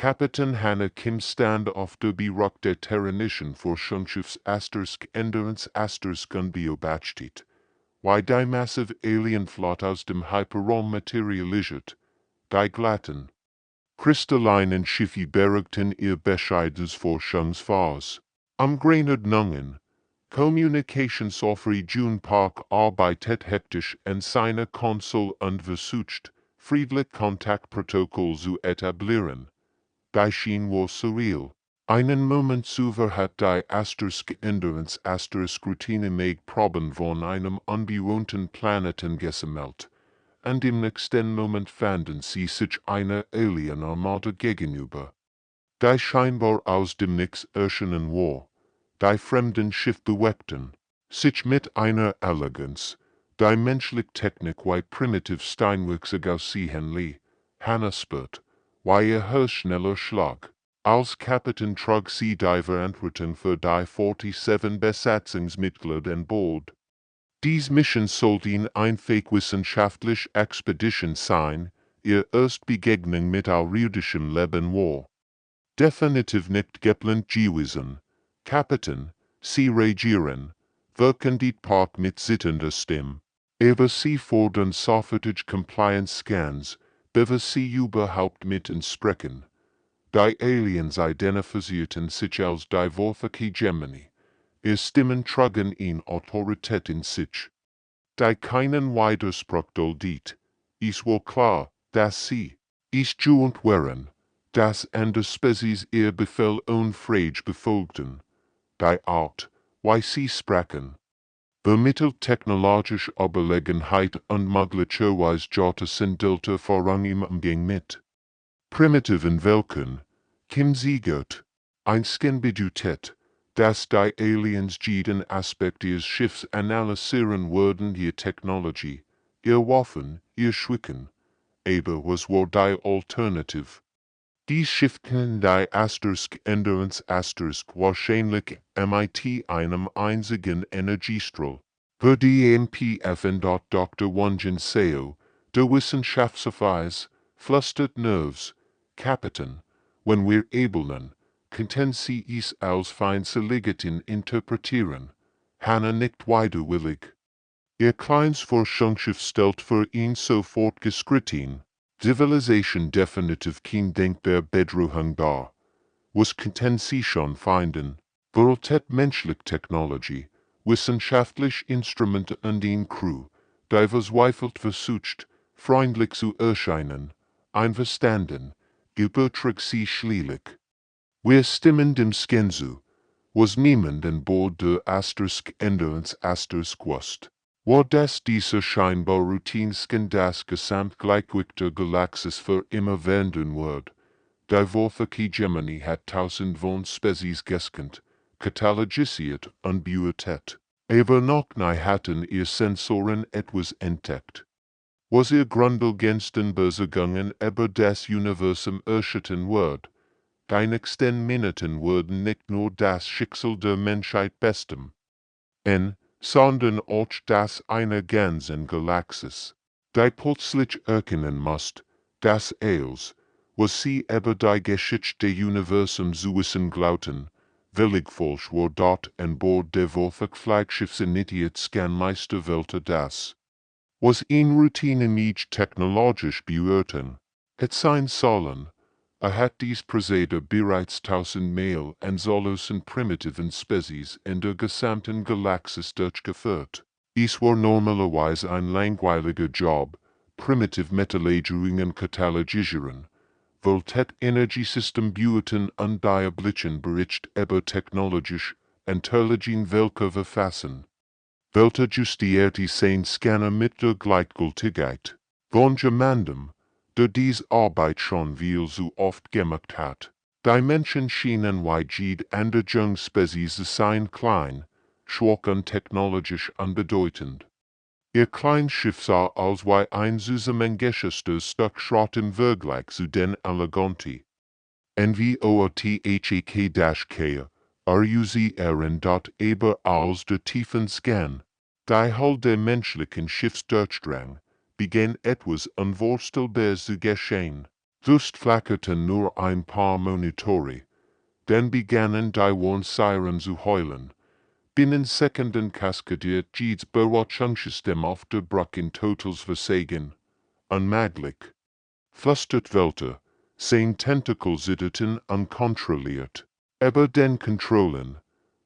Kapitän Hanne Kim stand auf der Beruck der Terranischen vor Schiffs Endurance unbeobachtet, wie die massive Alienflotte aus dem Hyperraum materialisiert, die glatten, kristallinen Schiffe bergten ihr bescheidenes Forschungsphase. Am Greinordnungen, Kommunikationssoftware Park arbeitet hektisch an seiner Konsole und versucht, friedlich Kontaktprotokoll zu etablieren. Die schien war surreal. Einen Moment zuvor hat die Endurance Routine mit Proben von einem unbewohnten Planeten gesammelt. Und im nächsten Moment fanden sie sich einer Alien-Armada gegenüber. Die scheinbar aus dem Nix erschienen war. Die fremden Schiff beweckten sich mit einer Eleganz, die menschliche Technik wie primitiv steinwerksig aussehen ließ. Hanna spürt, wie ihr schneller Schlag. Als Kapitän trug sie die Verantwortung für die 47 Besatzungsmitglieder an Bord. Dies Mission sollte eine wissenschaftliche Expedition sein, ihr Erstbegegnung mit außerirdischem Leben war. Definitiv nicht geplant gewesen. Kapitän, sie reagieren, wirken die Park mit sittender Stimme. Aber sie fordern sofortige Compliance-Scans, bevor sie überhaupt mit uns sprechen. Die Aliens identifizierten sich als die Wörter Gemini. Ihr Stimmen trugen in Autorität in sich. Die keinen Widerspruch duldet. Es war klar, dass sie, es gewohnt waren, dass andere Spezies ihr Befehl unfrage befolgten. Die Art, wie sie sprachen, vermittelt technologische Überlegenheit und möglicherweise Jahrtausendlte Vorrang im Umgang mit primitiven Welken, Kim siegert, ein Scanbudget, dass die Aliens jeden Aspekt ihres Schiffs analysieren würden, ihre Technologie, ihr Waffen, ihr Schwicken, aber was war die Alternative? Die Schiff kann die Endurance wahrscheinlich mit einem einzigen Energiestrahl, für die MPF und Dr. Wanjin Seo, der Wissenschaftsoffice, flüstert Nerves, Kapitän, wenn wir ebeln, könnten Sie es als Feindseligkeiten interpretieren. Hanna nickt widerwillig. Ihr kleines Forschungsschiff stellt für ihn sofort geschritten. Zivilisation definitiv kein denkbar Bedrohung dar. Was könnten Sie schon finden? Voltet menschliche Technologie, wissenschaftliche Instrumente und eine Crew, die verzweifelt versucht, freundlich zu erscheinen, einverstanden, überträgt sie schließlich. Wir stimmen dem Scan zu, was niemand an Bord der Endurance wusste. War das dieser scheinbar Routinescan das Gesamtgleichgewicht der Galaxis für immer verändern wird? Die Wörter Gemini hat tausend von Spezies gescannt, katalogisiert und beurteilt. Aber noch nie hatten ihr Sensoren etwas entdeckt. Was ihr grundlegendsten Besorgungen über das Universum erschüttern wird. Die nächsten Minuten würden nicht nur das Schicksal der Menschheit bestimmen, sondern auch das einer ganzen Galaxis, die plötzlich erkennen musst, dass alles, was sie über die Geschichte des Universums zu wissen glaubten, völlig falsch war. Dort an Bord der Flaggschiffs initiiert Scanmeisterwelter das, was in Routine technologisch beurteilen, et sein sollen. Hat dies Prozedere bereits tausendmal an solchen primitiven Spezies in der gesamten Galaxis durchgeführt. Es war normalerweise ein langweiliger Job, primitiv Metalllegierungen katalogisieren, Voltet Energiesystem beurteilen und diablichen Bericht über technologisch intelligent Welke verfassen. Welche justierte sein Scanner mit der Gleichgültigkeit von jemandem, der dies Arbeit schon viel zu oft gemacht hat. Die Menschen schienen wie jede andere Jungspezies zu sein klein, schwach und technologisch unbedeutend. Ihr kleines Schiff sah aus wie ein zusammengeschütztes Stück Schrott im Vergleich zu den Eleganti. NVOTHEK-K, RUZRN. Aber als der tiefen Scan, die Hull der menschlichen Schiffsdurchdrang, begann etwas Unvorstellbares zu geschehen. Just flackerten nur ein paar Monitore. Dann begannen die Warn-Siren zu heulen. Binnen Sekunden kaskadiert Jeeds Bewatchungssystem auf der Brücke in totals Versagen. Unmöglich. Flüstert Welter. Sein Tentakel zitterten unkontrolliert. Aber den Kontrollen,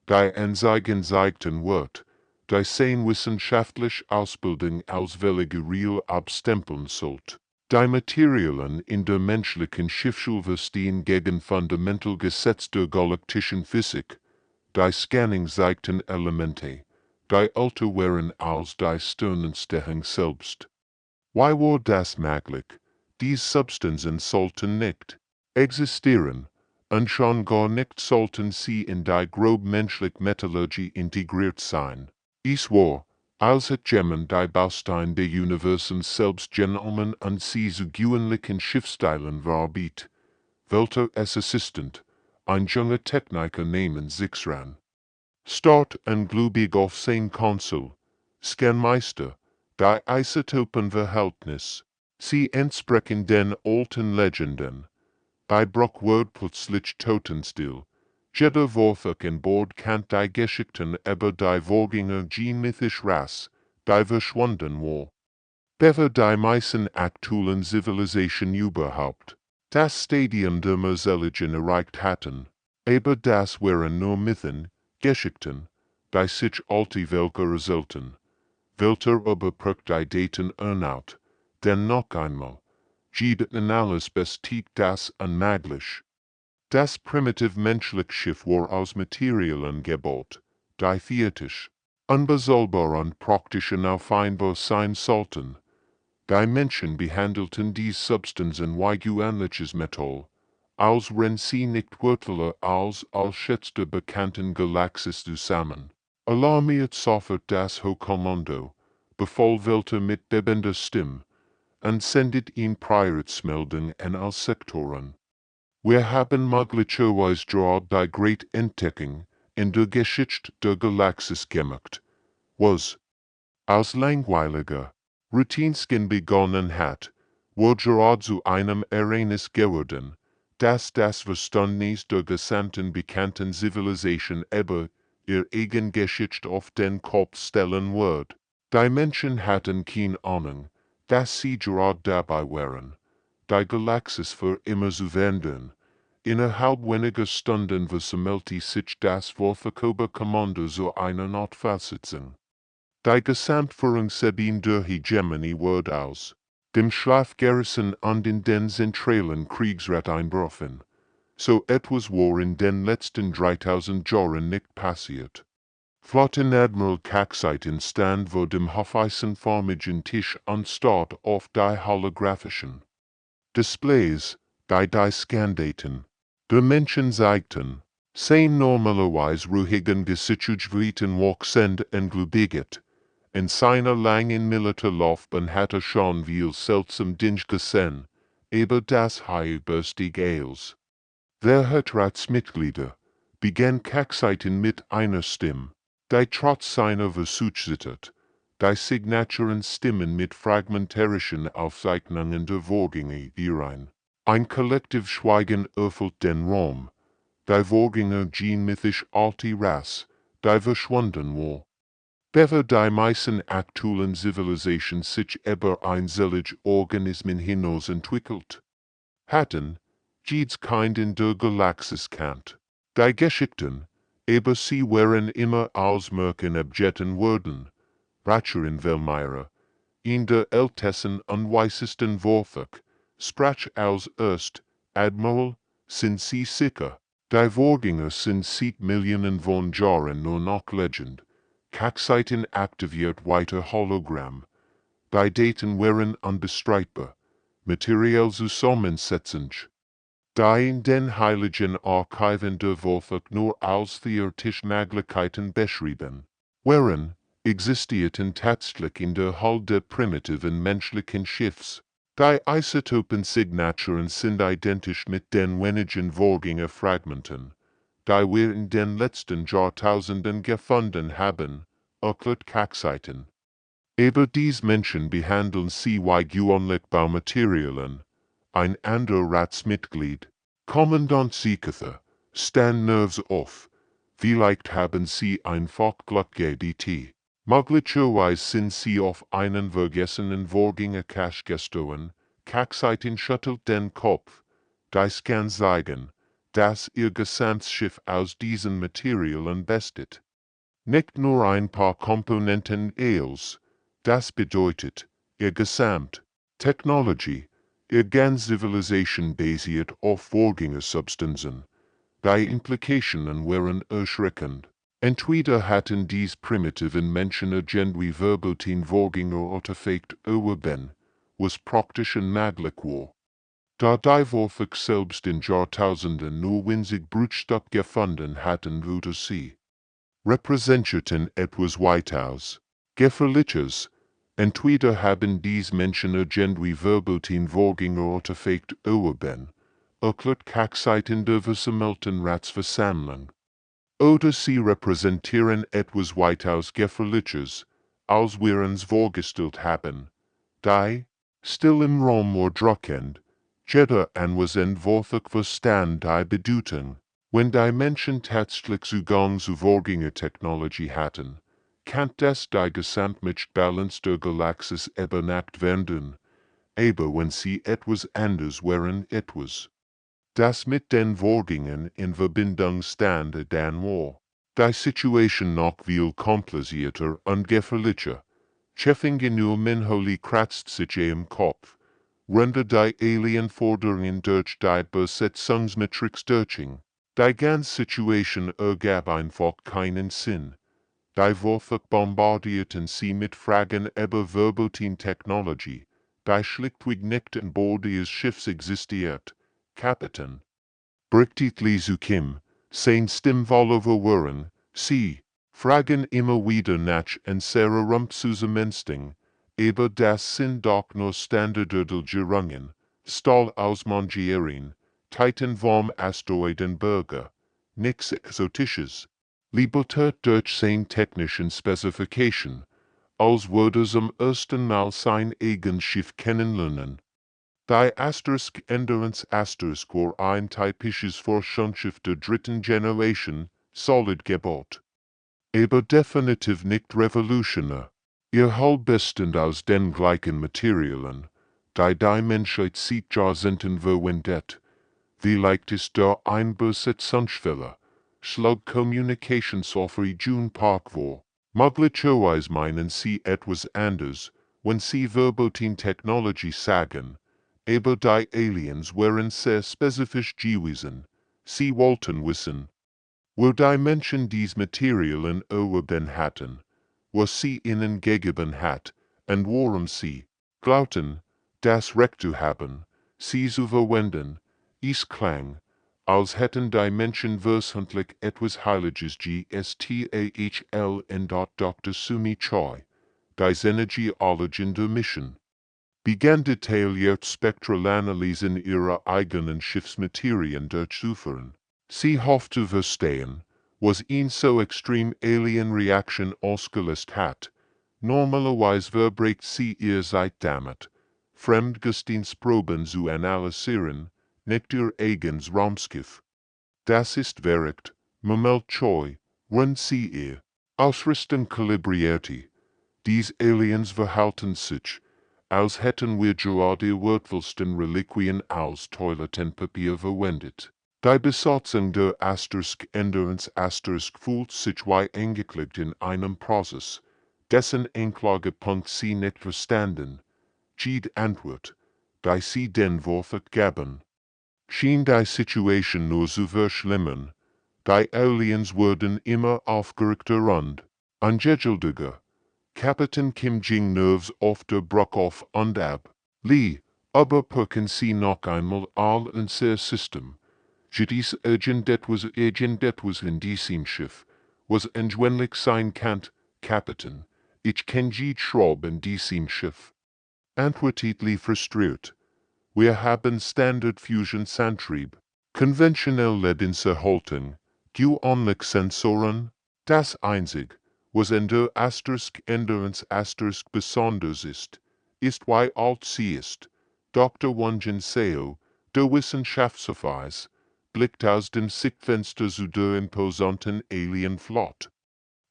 die Anzeigen zeigten wird, die sein wissenschaftliche Ausbildung als welche real abstempeln sollt. Die Materialien in der menschlichen Schiffsschule stehen gegen fundamental Gesetz der galaktischen Physik. Die Scanning zeigten Elemente, die älter waren als die Sternentstehung selbst. Why war das möglich? Diese Substanzen sollten nicht existieren, und schon gar nicht sollten sie in die grobe menschliche Metallurgie integriert sein. Es war, als het Gemmen die Baustein des Universums selbst genommen und sie zu gewöhnlichen Schiffsteilen verarbeitet, welcher es Assistent, ein junger Techniker namens sich ran. Start und glubig auf sein Konsul, Scanmeister, die Isotopenverhältnis, sie entsprechen den alten Legenden. Bei Bruch wird plötzlich Totenstill. Jeder Vorfach an Bord kennt die Geschichten über die Vorgänger mythisch Rasse, die verschwunden war. Bever die meisten aktuellen Zivilisationen überhaupt. Das Stadium der Merseligen erreicht hatten. Aber das waren nur Mythen, Geschichten, die sich alte Völker erzählten. Welter überprüft die Daten erneut, denn noch einmal, jedeten alles bestätigt das unmöglich. Das primitiv menschliche Schiff war aus Materialien gebaut, die theoretisch, unbezahlbar und praktisch unaufeinbar sein sollten. Die Menschen behandelten diese Substanzen wie gewöhnliches Metall, als wenn sie nicht wertvoller als schätzte bekannten Galaxis zusammen. Alarmiert sofort das Hochkommando, befahl Welter mit bebender Stimme, und sendet ihn Piratsmeldung an alle Sektoren. Wir haben möglicherweise gerade die Great Entdeckung in der Geschichte der Galaxis gemacht, was, als langweiliger, Routinschen begonnen hat, war gerade zu einem Ereignis geworden, das Verständnis der gesamten bekannten Zivilisation über ihr eigen Geschichte auf den Kopf stellen wird. Die Menschen hatten keine Ahnung, dass sie gerade dabei waren, die Galaxis für immer zu wenden. Innerhalb weniger Stunden versammelte sich das Vorverkommando zu einer Notfallsitzung. Die Gesamtführung Sabine der Hegemonie wird aus dem Schlaf gerissen und in den zentralen Kriegsrat einberufen. So etwas war in den letzten 3000 Jahren nicht passiert. Flottenadmiral Kaxiten stand vor dem hafeisenförmigen Tisch anstatt auf die holographischen Displays, die Scandaten der Menschen zeigten, sein normalerweise ruhigen Gesichtspunkten wachsend und glübiget. In seiner langen Militärlaufbahn hatte schon viel seltsam Dinge gesehen, aber das hier berstig als. Der Ratsmitglieder begann Kaxiten mit einer Stimme, die trotz seiner Versuch zittert, die Signaturen Stimmen mit fragmentarischen Aufzeichnungen der Vorgänge ein. Ein kollektiv Schweigen erfüllt den Raum. Die Vorgänger mythisch alte Rasse, die verschwunden war. Bever die meisten aktuellen Zivilisationen sich über einzellige Organismen hinaus entwickelt hatten, jedes Kind in der Galaxis kennt. Die Geschichten, aber sie waren immer aus Märchen abgetan worden. Ratcherin Velmyra, in der ältesten und weisesten Vorfach, sprach als erst, Admiral, sind sie sicher. Die Vorgänger sind seit Millionen von Jahren nur noch Legend. Kaxiten aktiviert weiter Hologramm. Die Daten waren unbestreitbar, materiell zusammensetzend. Die in den heiligen Archiven der Vorfach nur als theoretische Möglichkeiten beschrieben waren, existierten tatsächlich in der Hull des primitiven menschlichen Schiffs. Die Isotopensignaturen sind identisch mit den wenigen Vorgängerfragmenten, die wir in den letzten Jahrtausenden gefunden haben, erklärt Kaxiten. Aber diese Menschen behandeln sie wie gewöhnlich Baumaterialien, ein ander Ratsmitglied. Kommandant Siekether, stand nerves off. Vielleicht haben Sie einfach Glück gehabt. Möglicherweise sind Sie auf einen vergessenen Vorgänger gestoßen. Kaxiten schüttelt den Kopf. Dies kann zeigen, dass Ihr Gesamtschiff aus diesen Materialien besteht. Nicht nur ein paar Komponenten als. Das bedeutet, Ihr Gesamt-Technology, Ihr ganz Zivilisation basiert auf Vorgängersubstanzen. Die Implikationen wären erschreckend. Entweder hatten dies primitiven Menschen irgendwie verboten Vorgängerartefakt erworben, was praktisch unmöglich war. Da die Vorfach selbst in Jahrtausenden nur winzig Bruchstück gefunden hatten, würde sie repräsentierten etwas weitaus Gefährliches. Entweder haben dies Menschen irgendwie verboten Vorgängerartefakt erworben, erklärt Kaxiten der versammelten Ratsversammlung. Oder sie repräsentieren etwas weitaus Gefährliches, als wir uns vorgestellt haben. Die, still im Raum drückend, jeder an was entworfig verstand die Bedeutung. Wenn die Menschen tatsächlich Zugang zu Vorgängertechnologie hatten, kann das die Gesamtmachtbalance der Galaxis übernacht werden, aber wenn sie etwas anders wären etwas, das mit den Vorgängern in Verbindung stand dann war die Situation noch viel komplizierter und gefährlicher. Cheffinge nur Minholi kratzt sich im Kopf, rende die Alien-Forderungen durch die Besetzungsmatrix durch. Die ganze Situation ergab einfach keinen Sinn. Die Vorfach bombardierten sie mit Fragen über verboten Technologie, die schlichtweg nicht an Bord des Schiffs existiert. Kapitän. Berichtlich zu Kim, sein Stimmvoller waren, sie fragen immer wieder nach unserer Rumpfzusammensetzung, aber das sind doch nur Standardgerungen, Stahl aus Mangieren, Titan vom Asteroidenberger, nichts Exotisches. Libertät durch sein technischen Spezifikation, als würde zum ersten Mal sein eigenes Schiff kennenlernen. Die Änderungs war ein typisches Forschungsschiff der dritten Generation, solid gebaut. Aber definitiv nicht revolutionär. Ihr Hull bestand aus den gleichen Materialien, die Menschheit seit Jahrzehnten verwendet. Vielleicht ist der Einbesetzungsfehler, Slug Communicationsoffere June Park war. Möglicherweise meinen sie etwas anders, wenn sie verboten Technologie sagen. Aber die Aliens waren sehr spezifisch gewesen. Sie wollten wissen, wo die Menschen dies Materialien erworben hatten, was sie ihnen gegeben hat, und warum sie glaubten, das Recht zu haben, sie zu verwenden. Es klang, als hätten die Menschen wöchentlich etwas Heiliges gestahl in Dr. Sumi Choi, die Energie allergen der Mission. Begann detailliert Spektralanalysen ihrer eigenen Schiffsmaterien durchzuführen. Sie hoffte verstehen, was ihn so extrem Alien-Reaction ausgelöst hat. Normalerweise verbringt sie ihr Zeit damit, Fremdgesteinsproben zu analysieren, nicht ihr eigenes Raumschiff. Das ist verrückt, murmelt Choi, wenn sie ihr Ausrüstung kalibrierte. Dies Aliens verhalten sich, als hätten wir gerade wertvollsten Reliquien aus Toilettenpapier verwendet. Die Besatzung der Änderungs fühlt sich wie eingeklickt in einem Prozess, dessen Anklagepunkt sie nicht verstanden. Die Antwort, die sie den Vorfach gaben, schien die Situation nur zu verschlimmern. Die Aliens wurden immer aufgeregter und ungeduldiger. Kapitän Kim ging Nerves auf der Brücke auf und ab. Lee, aber perken Sie noch einmal all unser System. Dies irgendetwas in diesem Schiff, was entwendig sein kann, Kapitän. Ich kenn jede Schraube in diesem Schiff. Antwortet Lee frustriert. Wir haben Standard Fusion Santrieb, konventionell Ledinserhaltung, Sensoren, das einzig, was in der Änderungs besonders ist wie alt sie ist, Dr. Wungen Seo, der Wissenschaftsverweis, blickt aus dem Sichtfenster zu der imposanten Alienflotte.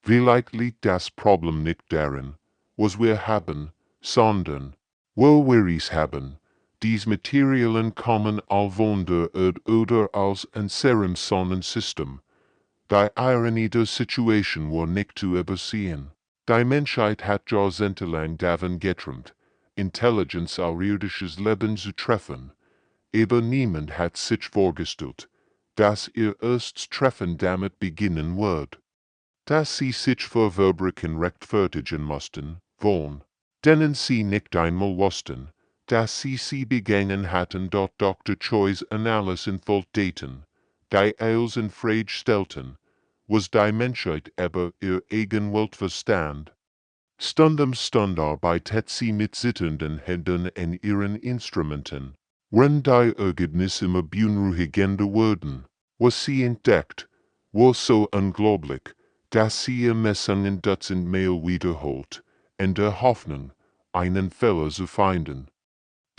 Vielleicht liegt das Problem nicht darin, was wir haben, sondern, wo wir es haben. Dies Materialien kommen von der Erde oder aus unserem Sonnensystem. Die Ironie der Situation war nicht zu übersehen. Die Menschheit hat jahrzehntelang davon geträumt, Intelligenz außerirdisches Leben zu treffen, aber niemand hat sich vorgestellt, dass ihr erstes Treffen damit beginnen wird. Dass sie sich für Verbrechen rechtfertigen mussten, von denen sie nicht einmal wussten, dass sie begangen hatten, dort Dr. Choi's Analysen volldaten, die als in Frage stellten, was die Menschheit über ihr eigen Weltverstand. Stund um Stund arbeitet sie mit zitternden Händen an ihren Instrumenten, wenn die Ergebnisse immer beunruhigender wurden, was sie entdeckt, war so unglaublich, dass sie ihr Messungen dutzendmal wiederholt, in der Hoffnung, einen Fehler zu finden.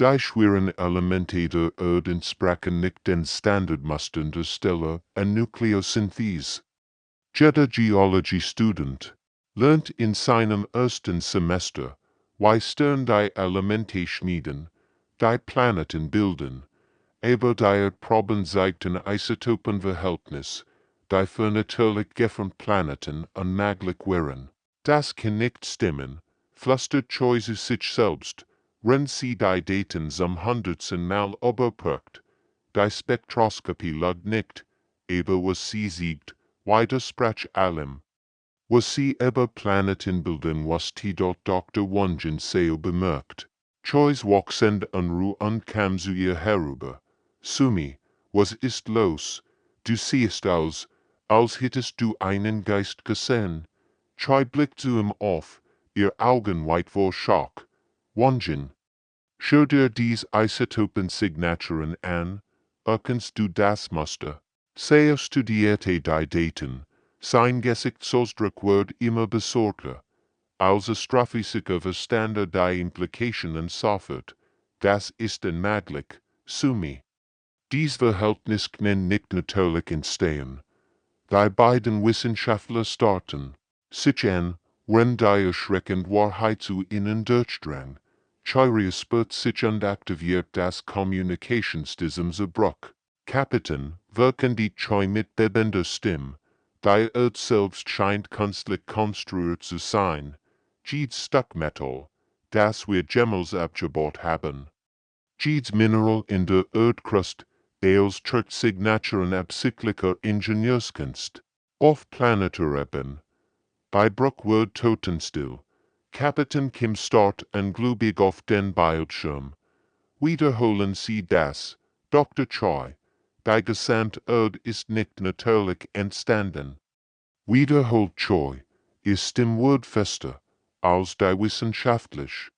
Die schweren Elemente der Erde entsprachen nicht den Standardmustern der Stellar- und Nukleosynthese. Jeder Geology-Student lernt in seinem ersten Semester, wie stern die Elemente schmieden, die Planeten bilden, aber die Erdproben zeigten Isotopenverhältnis, die für natürlich geformte Planeten unmöglich wären. Das kann nicht stimmen, flüstert Choi zu sich selbst, wenn sie die Daten zum hundertsten Mal überprüft. Die Spektroskopie lügt nicht, aber was sie sieht, widerspricht allem. Was sie über Planeten bilden, was die dort Dr. Wungen Seo bemerkt. Choi's wachsende Unruhe und kam zu ihr herüber. Sumi, was ist los? Du siehst aus, als hättest du einen Geist gesehen. Choi blickt zu ihm auf, ihr Augen weit vor Schock. Wungen, schau dir dies Isotopensignaturen an, erkennst du das Muster? Seo studierte die Daten, sein Gesichtsausdruck wird immer besorgter. Als Astrophysiker verstande die Implikationen sofort. Das ist unmöglich, Sumi. Dies Verhältnis kann nicht natürlich entstehen. Die beiden Wissenschaftler starten sich an, wenn die erschreckende Wahrheit zu ihnen durchdrang. Choi spürt sich und aktiviert das Kommunikationssystem Bruch. Kapitän, wirken die Choi mit bebender Stimme. Die Erde selbst scheint künstlich konstruiert zu sein. Jedes Stück Metall, das wir jemals abgebaut haben. Jedes Mineral in der Erdkruste, als Signaturen absichtlicher Ingenieurskunst. Auf Planetenebene. Bei Bruch wird Totenstill. Kapitän Kim starrt ungläubig auf den Bildschirm. Wiederholen Sie das, Dr. Choi. Die gesamte Erde ist nicht natürlich entstanden. Wiederholt Choi, ihr Stimme wird fester, als die wissenschaftlich.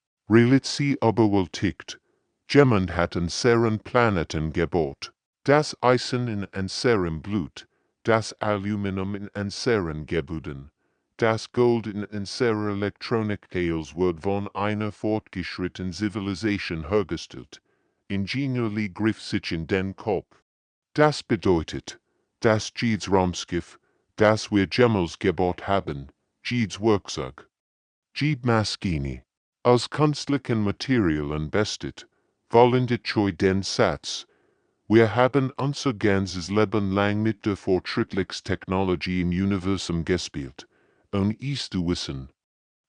Sie überwältigt. Jemand hat unseren Planeten gebaut. Das Eisen in unserem Blut, das Aluminium in unseren Gebäuden, das Gold in unserer Elektronik wird von einer fortgeschrittenen Zivilisation hergestellt. Ingenieurlich griff sich in den Kopf. Das bedeutet, dass jedes Raumschiff, das wir jemals gebaut haben, jedes Werkzeug, jede Maschine, aus künstlichen Materialien besteht, vollendet Choi den Satz. Wir haben unser ganzes Leben lang mit der fortschrittlichsten Technologie im Universum gespielt, es zu wissen.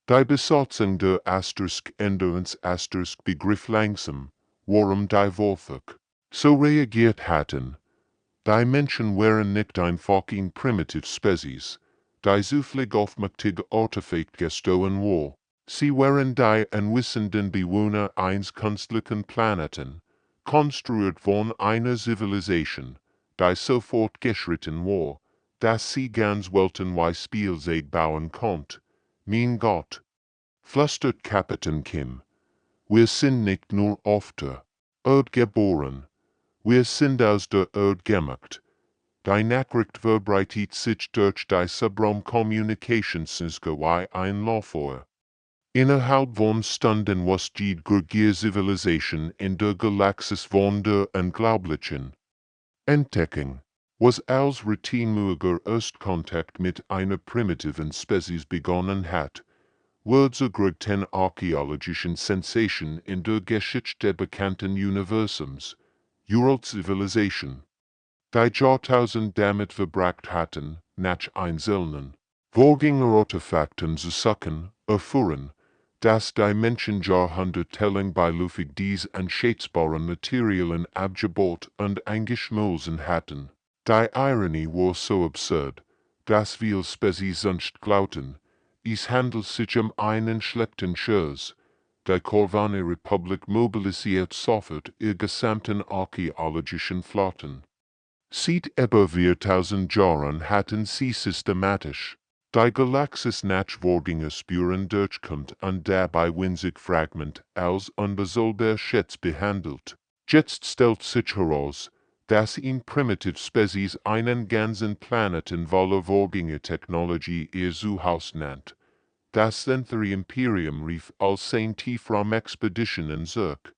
Die Besatzung der Asterisk Änderungs Asterisk begriff langsam, warum die Wolfach so reagiert hatten. Die Menschen wären nicht einfach ein primitive Spezies, die zufällig aufmächtige Artefakt gestohlen war. Sie wären die unwissenden Bewohner eines künstlichen Planeten, konstruiert von einer Zivilisation, die so fortgeschritten war, dass sie ganz weltenweit Spielzeug bauen konnte. Mein Gott! Flüstert Kapitän Kim. Wir sind nicht nur auf der Erde geboren. Wir sind aus der Erde gemacht. Die Nachricht verbreitet sich durch die Subraum-Kommunikationssysteme wie ein Lauffeuer. Innerhalb von Stunden was die Zivilisation in der Galaxis von der unglaublichen Entdeckung was als routinmäßiger Erstkontakt mit einer primitiven Spezies begonnen hat, wurde zur größten archäologischen Sensation in der Geschichte des bekannten Universums, Uralt-Zivilisation. Die Jahrtausend damit verbracht hatten, nach einzelnen Vorgänger-Artefakten zu suchen, erfuhren, dass die Menschen jahrhundertelang beiläufig dies unschätzbaren Materialien abgebaut und eingeschmolzen hatten. Die Ironie war so absurd, dass viele Spezies sonst glaubten, es handelt sich einen schlechten Scherz. Die Corvane Republik mobilisiert sofort ihr gesamten archäologischen Flotten. Seit über 4000 Jahren hatten sie systematisch die Galaxis nach Vorgängerspuren durchkommt und dabei winzig Fragment als unbesollbar Schätz behandelt. Jetzt stellt sich heraus, dass in primitive Spezies einen ganzen Planeten voller Vorgängertechnologie ihr Zuhause nennt. Das Zenthary Imperium rief als sein Tiefraum Expeditionen zurück.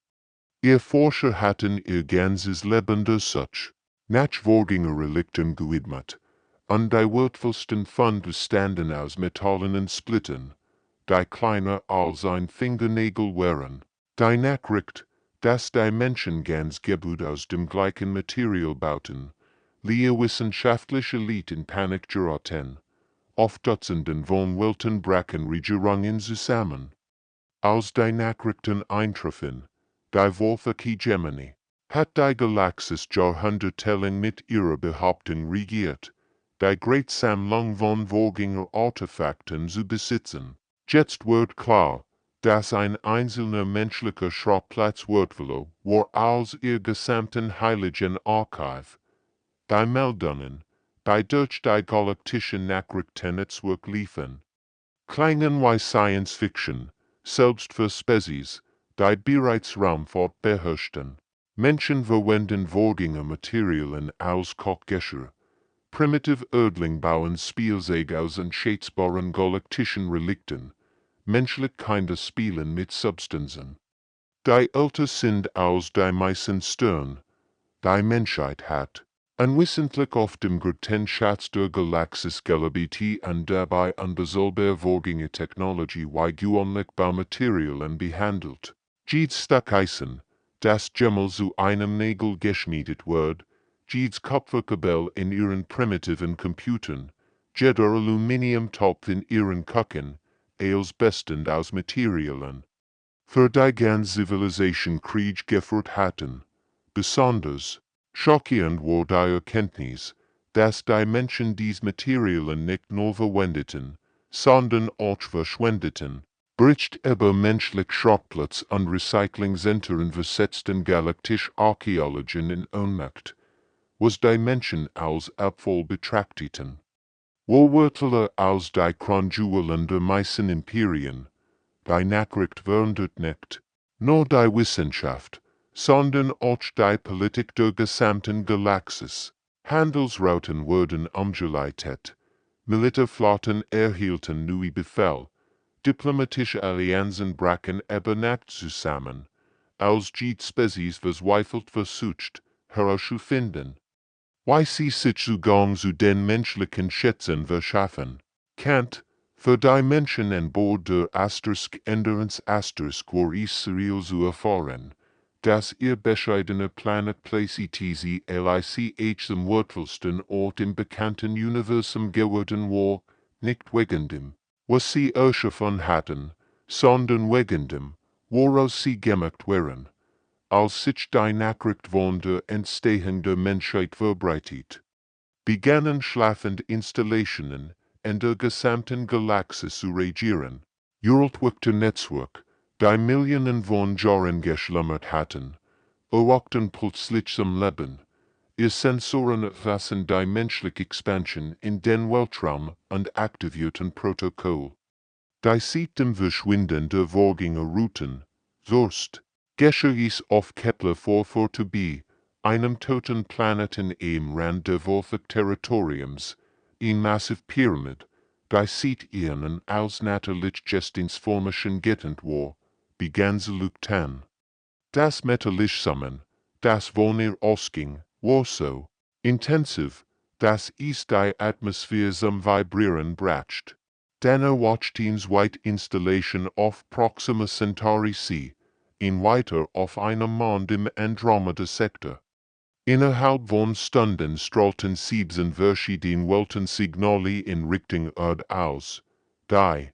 Ihr Forscher hatten ihr ganzes Leben durch nach Vorgängerrelikten gewidmet, und die wertvollsten Funde standen aus metallenen Splittern, die kleiner als ein Fingernagel waren. Die Nachricht, dass die Menschen ganz gut aus dem gleichen Material bauten, ließ wissenschaftliche Leute in Panik geraten. Auf Dutzenden von Weltenbrackenregierungen zusammen. Als die Nachrichten eintrafen, die Wolfe Gemini, hat die Galaxis jahrhundertelang mit ihrer Behauptung regiert, die Greatsammlung von Vorgänger-Artefakten zu besitzen. Jetzt wird klar, dass ein einzelner menschlicher Schrottplatz wertvoller war als ihr gesamten heiligen Archiv. Die Meldungen, die durch die Galaktische Nachrichtennetzwerk liefen, klingen wie Science Fiction, selbst für Spezies, die bereits Raumfahrt beherrschten. Menschen verwenden Vorgängermaterialien aus Kochgeschirr. Primitive Erdling bauen Spielzeug aus unschätzbaren galaktischen Relikten. Menschliche Kinder spielen mit Substanzen, die älter sind als die meisten Stern. Die Menschheit hat unwissentlich auf dem größten Schatz der Galaxis gelebt und dabei unbesollbar Vorgängertechnologie wie gewöhnlich Baumaterialien behandelt. Jedes Stück Eisen, das Gemmel zu einem Nägel geschmiedet wird, jedes Kupferkabel in ihren primitiven Computern, jeder Aluminiumtopf in ihren Küchen, als bestend aus Materialien, für die ganze Zivilisation Krieg geführt hatten. Besonders schockierend war die Erkenntnis, dass die Menschen dies Materialien nicht nur verwendeten, sondern auch verschwendeten. Bericht über menschliche Schrottplatz und Recyclingzentren versetzten galaktische Archäologen in Ohnmacht, was die Menschen als Abfall betrachteten. Wohlwörtlicher als die Kronjuwelen der meisten Imperien. Die Nachricht verwundert nicht nur die Wissenschaft, sondern auch die Politik der gesamten Galaxis. Handelsrouten wurden umgeleitet, Militärflotten erhielten neue Befehl, diplomatische Allianzen brachen über Nacht zusammen, als jede Spezies verzweifelt versucht, herauszufinden, wie sie sich Zugang zu den menschlichen Schätzen verschaffen. Kant, für die Menschen an Bord der Asterisk Änderens Asterisk war es surreal zu erfahren, dass ihr bescheidener Planet plötzlich zum wertvollsten Ort im bekannten Universum geworden war, nicht wegen dem, was sie erschaffen hatten, sondern wegen dem, woraus sie gemacht waren. Als sich die Nachricht von der Entstehung der Menschheit verbreitet, begannen schlafende Installationen in der gesamten Galaxie zu regieren. Uralt Netzwerk, die Millionen von Jahren geschlummert hatten, erwachten plötzlich zum Leben. Ihr Sensoren erfassen die menschliche Expansion in den Weltraum und aktivierten Protokoll. Die seit dem Verschwinden der Vorgängerrouten, Durst, geschah es auf Kepler 442b, einem toten Planeten am Rand des Wolfig-Territoriums, in Massive Pyramid, die sieht ihnen als natürlich Gestingsformation gittend war, begann sie lukten. Das metallisch zusammen, das von ihr ausging, war so intensiv, dass es die Atmosphäre zum Vibrieren bracht. Dann erwacht ins White Installation auf Proxima Centauri C, in weiter auf einem Mond im Andromeda-Sektor. Innerhalb von Stunden strahlten 7 verschiedene Weltensignale in Richtung Erde aus, die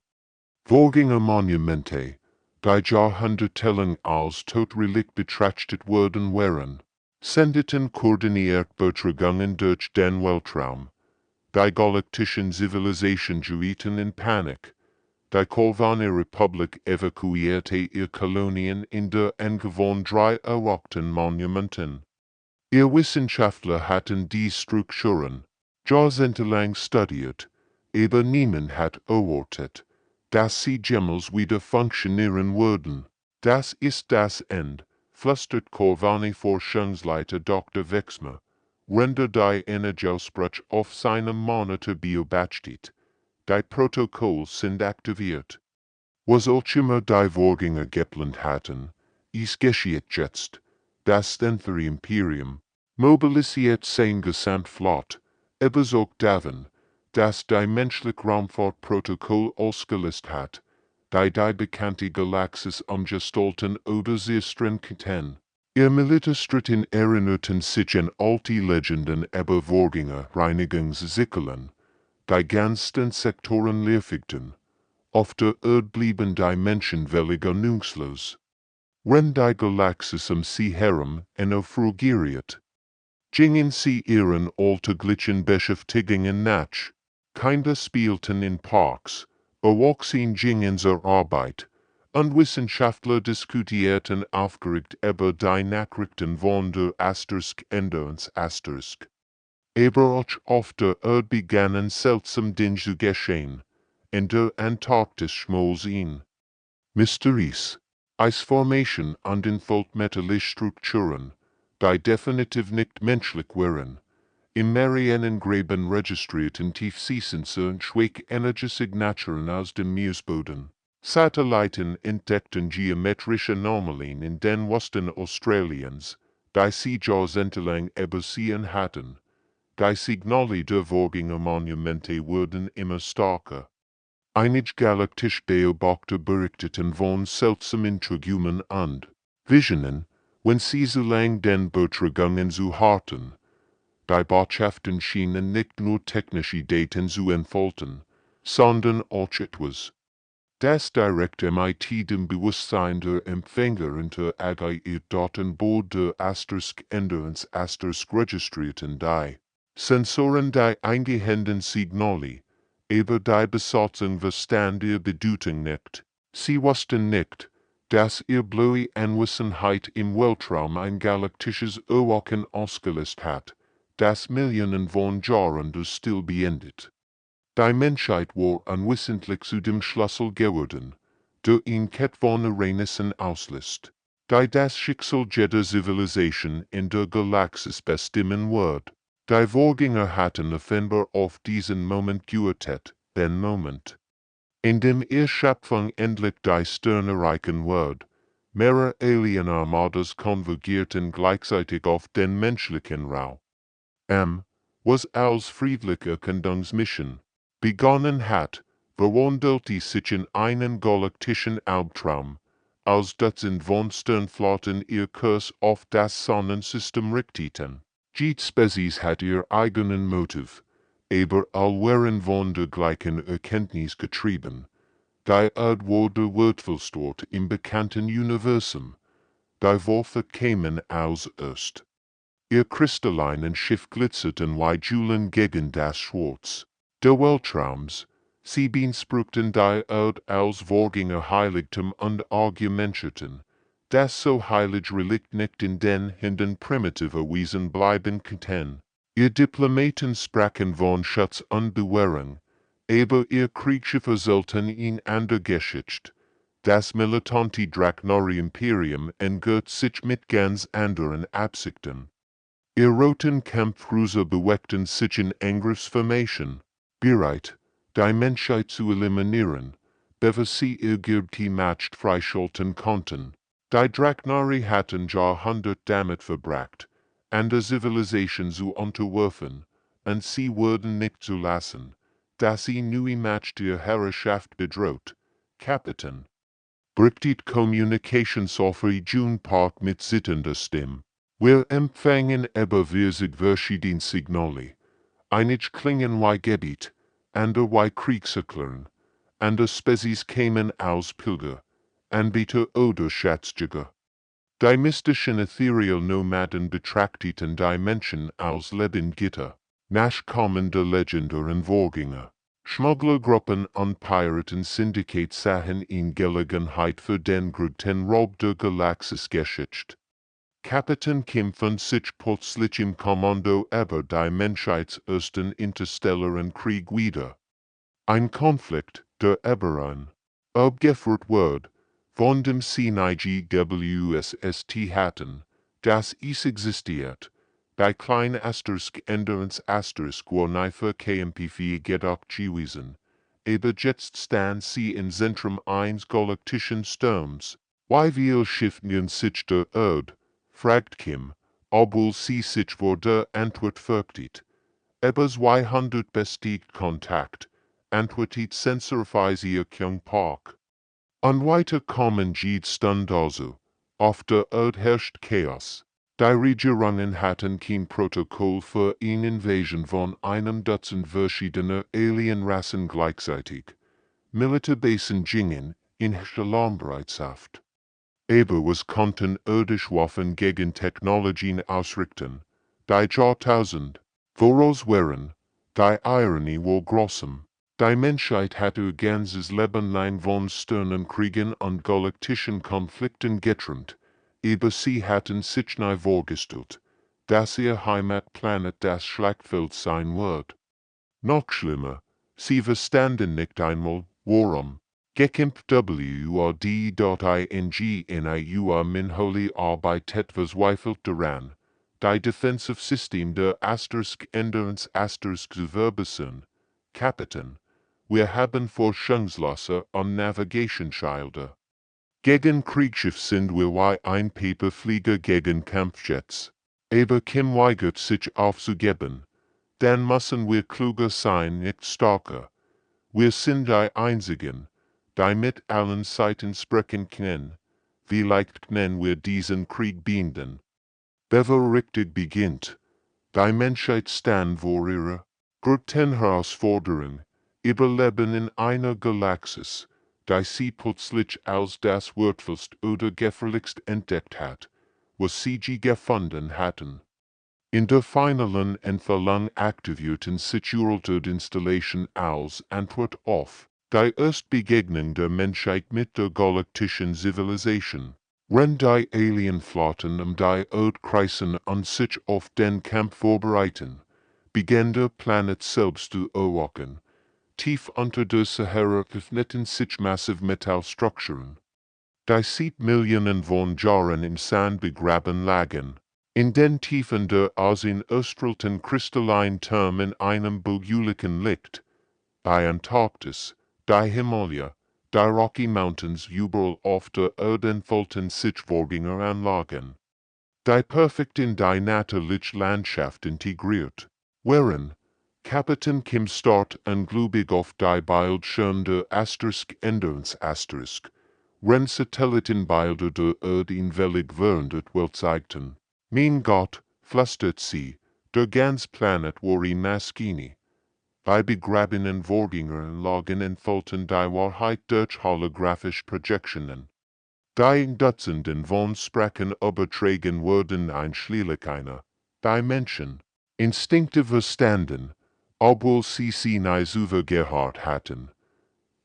Vorgängermonumente, die jahrhundertelang als Totrelikt betrachtet worden waren, sendeten koordiniert Betragungen durch den Weltraum. Die galaktischen Zivilisationen gerieten in Panik. Die Kolvane Republik evakuierte ihre Kolonien in der Angewon 3 erwachten Monumenten. Ihr Wissenschaftler hatten die Strukturen jahrzehntelang studiert, aber niemand hat erwartet, dass sie jemals wieder funktionieren würden. Das ist das Ende, flüstert Kolvane Forschungsleiter Dr. Wexmer, render die Energieausbruch auf seinem Monitor beobachtet. Die Protokolle sind aktiviert. Was auch immer die Vorgänger geplant hatten, es geschieht jetzt. Das Zentre Imperium mobilisiert sein Gesamtflot, ebenso davon, dass die menschliche Raumfahrtprotokoll ausgelöst hat, die bekannte Galaxis umgestalten oder zerstreuen könnten. Ihr Militärstritten erinnerten sich an alte Legenden über Vorgänger Reinigungssicherungen, die ganzen Sektoren leerfegten. Auf der Erde blieben die Menschen völlig ahnungslos. Wenn die Galaxis sie herum frugiert, gingen sie ihren alltäglichen Beschäftigungen nach. Kinder spielten in Parks, Erwachsene gingen zur Arbeit, und Wissenschaftler diskutierten aufgeregt über die Nachrichten von der Asterisk ins Asterisk. Aber auch auf der Erde begannen seltsame Dinge zu geschehen. In der Antarktis schmolz ein Mysteries, Eisformation und infolgt metallische Strukturen, die definitiv nicht menschlich waren. Im Marianengräben registrierten Tiefseesensor und schwach Energiesignaturen aus dem Meeresboden. Satelliten entdeckten geometrische Anomalien in den Westen Australiens, die sie jahrzehntelang übersehen hatten. Die Signale der Vorgängermonumente wurden immer stärker. Einige galaktische Beobachter berichteten von seltsamen Tragungen und Visionen, wenn sie so lang den Betragungen zu harten. Die Botschaften schienen nicht nur technische Daten zu entfalten, sondern auch etwas, das direkt mit dem Bewusstsein der Empfänger interagiert dort an Bord der Asterisk ins Asterisk registrierten die Sensoren die eingehenden Signale, aber die Besatzung verstand ihr Bedeutung nicht. Sie wussten nicht, dass ihr bloße Anwesenheit im Weltraum ein galaktisches Erwachen ausgelöst hat, das Millionen von Jahren das Still beendet. Die Menschheit war unwissentlich zu dem Schlüssel geworden, der ihn Kette von Ereignissen auslöst, die das Schicksal jeder Zivilisation in der Galaxis bestimmen wird. Die Vorgänger hatten offenbar auf diesen Moment gewartet, den Moment, in dem ihre Schöpfung endlich die Stirn erreichen wird. Mehrere Alien-Armadas konvergierten gleichzeitig auf den menschlichen Raum. Was als friedliche Erkundungsmission begonnen hat, verwandelte sich in einen galaktischen Albtraum, als Dutzend von Sternflotten ihr Kurs auf das Sonnensystem richteten. Jede Spezies hat ihr eigenen Motiv, aber all waren von der gleichen Erkenntnis getrieben. Die Erde war der Wortvollstort im bekannten Universum. Die Wölfe kämen als erst. Ihr kristallinen Schiff glitzerten wie Julen gegen das Schwarz der Weltraums. Sie beanspruchten die Erde als Vorgänger Heiligtum und argumentierten, dass so heilig Relikt nicht in den Händen primitiver Wesen bleiben könnten. Ihr Diplomaten sprachen von Schutz und Bewährung, aber ihr Kriegsschiffe sollten ihn an der Geschichte. Das militante Drachnori-Imperium entgört sich mit ganz anderen Absichten. Ihr roten Kampfcruiser beweckten sich in Angriffsformation, bereit, die Menschheit zu eliminieren, bevor sie irgendwie matcht freischalten konnten. Die Dragnari hatten Jahrhundert damit verbracht, an der Zivilisation zu unterwerfen, und sie wurden nicht zulassen, dass sie neue Macht der Herrschaft bedroht. Kapitän. Bricht Kommunikationssoftware June Park mit sittender Stimme. Wir empfangen aber verschiedene Signale. Einig klingen wie Gebet, ander wie Kriegserklärung, ander Spezies kämen aus Pilger, Anbieter oder Schatzjäger. Die mystischen Ethereal Nomaden betrachteten die Menschen als Lebengitter, nachkommende legendären Vorgänger. Schmugglergruppen und Piraten-Syndicate sahen in Gelegenheit für den größten Raub der Galaxis geschickt. Kapitän Kim fand sich plötzlich im Kommando über die Menschheitsersten interstellaren Krieg wieder. Ein Konflikt, der über ein geführt wird, von dem CNIGWSST hatten, das es existiert, bei kleinen Asterisk Änderens Asterisk Warneifer KMP4 jedoch gewesen, aber jetzt stand sie im Zentrum eines galaktischen Sturms, wie viel Schiff sich der Erde, fragt Kim, obwohl sie sich vor der Antwort fürchtet. Aber 200 bestiegt Kontakt, antwortet sensorweise Kyung Park. Und weiter kommen jede Stunde also. Auf der Erde herrscht Chaos. Die Regierungen hatten kein Protokoll für eine Invasion von einem Dutzend verschiedener Alienrassen gleichzeitig. Militärbasen gingen in Alarmbereitschaft. Aber was konnten irdische Waffen gegen Technologien ausrichten? Die Jahrtausend. Voraus waren, die Ironie war großem. Die Menschheit hatte ihr ganzes Leben lang von Sternenkriegen und galaktischen Konflikten getrennt, aber sie hatten sich nie vorgestellt, dass ihr Heimatplanet das Schlachtfeld sein wird. Noch schlimmer, sie verstanden nicht einmal, warum. Gekämpft WRD.ing in ihrer Minholy Arbeit verzweifelt daran, die Defensive System der Asterisk Änderens Asterisk zu verbessern. Kapitän, wir haben Forschungslöser und Navigationsschilder. Gegen Kriegsschiff sind wir wie ein Paperflieger gegen Kampfjets. Aber Kim weigert sich aufzugeben. Dann müssen wir kluger sein, nicht starker. Wir sind die Einzigen, die mit allen Seiten sprechen können. Vielleicht können wir diesen Krieg beenden. Bevor richtig beginnt, die Menschheit stand vor ihrer größten Herausforderung, Überleben in einer Galaxis, die sie plötzlich als das wertvollste oder gefährlichste entdeckt hat, was sie je gefunden hatten. In der finalen Entwicklung aktivierten sich ihre Installation als Antwort auf die Erstbegegnung der Menschheit mit der galaktischen Zivilisation. Wenn die Alienflotten die Erde kreisen und sich auf den Kampf vorbereiten, begann der Planet selbst zu erwachen. Tief unter der Sahara öffneten sich massive Metallstrukturen, die seit Millionen von Jahren im Sand begraben lagen. In den Tiefen der Asien erstrahlten kristallinen Türme in einem bejulichen Licht. Bei Antarktis, die Himalaya, die Rocky Mountains überall auf der Erde entfalten sich Vorgängeranlagen, die perfekt in die natürliche Landschaft integriert waren. Kapitän Kim start ungläubig auf die Bildschirme der Asterisk Änderens Asterisk, wenn Satellitenbilder der Erde in wellig verwandelt Welt zeigten. Mein Gott, flüstert sie, der ganze Planet war in Maschine. Bei begrabenen Vorgängeranlagen entfalten die Wahrheit durch holographische Projektionen. Die Dutzenden von Sprachen übertragen wurden einschließlich einer, die Menschen, instinktiv verstanden, obwohl sie nie gehört hatten.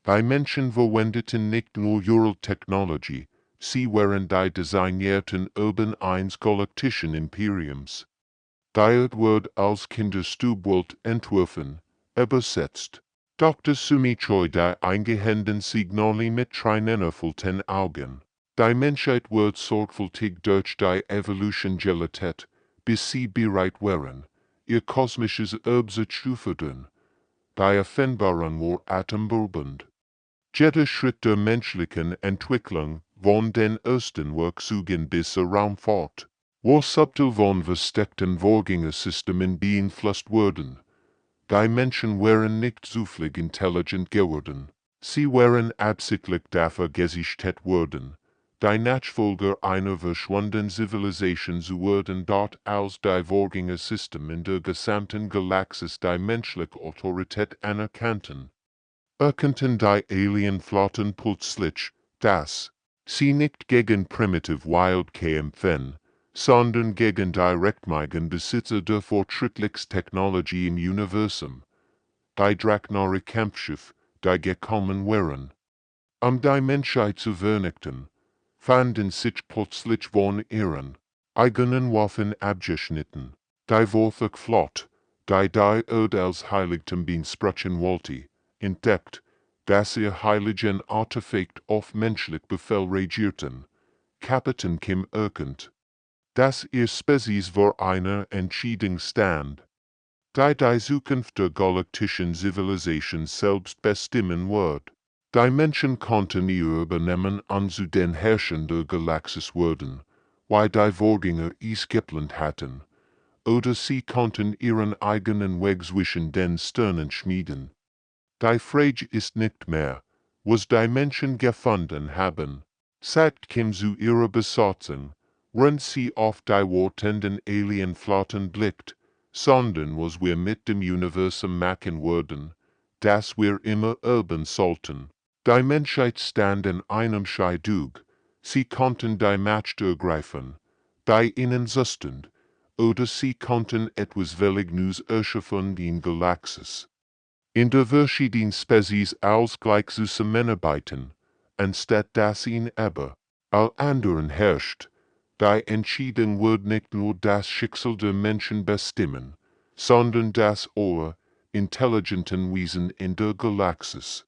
Die Menschen verwendeten nicht nur ihre Technologie, sie waren die designierten Erben eines galaktischen Imperiums. Die Erde wird als Kinderstubwelt entworfen, übersetzt. Dr. Sumichoi die eingehenden Signale mit unerfüllten Augen. Die Menschheit wird sorgfältig durch die Evolution geleitet, bis sie bereit waren, ihr kosmisches Erbe zu fördern. die erfindbaren war atemberaubend. Jeder Schritt der menschlichen Entwicklung, von den ersten Werkzeugen bis zur Raumfahrt, war subtil von versteckten Vorgängersystemen beeinflusst worden. Die Menschen waren nicht zufällig intelligent geworden. Sie waren absichtlich dafür gesichtet worden, die Nachfolger einer verschwundenen Zivilisation zu werden, dort als die Vorgängersysteme in der gesamten Galaxie die menschliche Autorität anerkannten. Erkannten die Alienflotten plötzlich, dass sie nicht gegen primitive Wild kämpfen, sondern gegen die rechtmäßigen Besitzer der fortschrittlichsten Technologie im Universum, die drachnare Kampfschiff, die gekommen waren, die Menschheit zu vernichten, fanden sich plötzlich von ihren eigenen Waffen abgeschnitten. Die Worthig Flott, die Erde als Heiligtum sprechen wollte, entdeckt, dass ihr heiligen Artefakt auf menschlich Befehl regierten. Kapitän Kim erkannt, dass ihr Spezies vor einer Entscheidung stand, die Zukunft der galaktischen Zivilisation selbst bestimmen wird. Die Menschen konnten ihr Übernehmen an zu den Herrschern der Galaxie werden, weil die Vorgänger es geplant hatten, oder sie konnten ihren eigenen Weg zwischen den Sternen schmieden. Die Frage ist nicht mehr, was die Menschen gefunden haben. Seitdem zu ihrer Besatzung, wenn sie auf die wartenden Alienflotten blickt, sondern was wir mit dem Universum machen würden, das wir immer erben sollten. Die Menschheit stand in einem Scheidung, sie konnten die Macht ergreifen, die ihnen zustand, oder sie konnten etwas Verlegenes erschaffen in Galaxis. In der verschiedenen Spezies ausgleich zusammenarbeiten, anstatt dass ihn aber all anderen herrscht. Die Entscheidung wird nicht nur das Schicksal der Menschen bestimmen, sondern das aller intelligenten Wesen in der Galaxis.